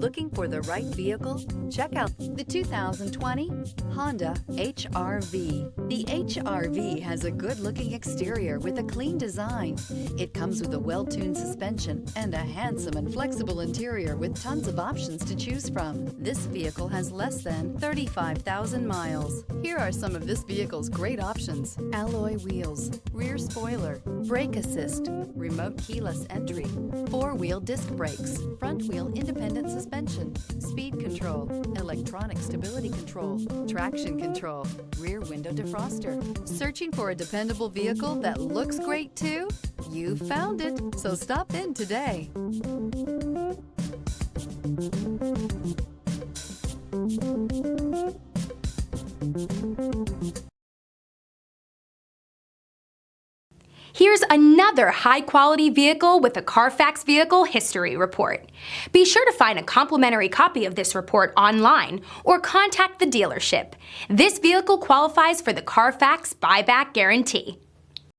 Looking for the right vehicle? Check out the 2020 Honda HR-V. The HR-V has a good-looking exterior with a clean design. It comes with a well-tuned suspension and a handsome and flexible interior with tons of options to choose from. This vehicle has less than 35,000 miles. Here are some of this vehicle's great options: alloy wheels, rear spoiler, brake assist, remote keyless entry, four-wheel disc brakes, front-wheel independent suspension, speed control, electronic stability control, traction control, rear window defroster. Searching for a dependable vehicle that looks great too? You found it, so stop in today. Here's another high-quality vehicle with a Carfax Vehicle History Report. Be sure to find a complimentary copy of this report online or contact the dealership. This vehicle qualifies for the Carfax Buyback Guarantee.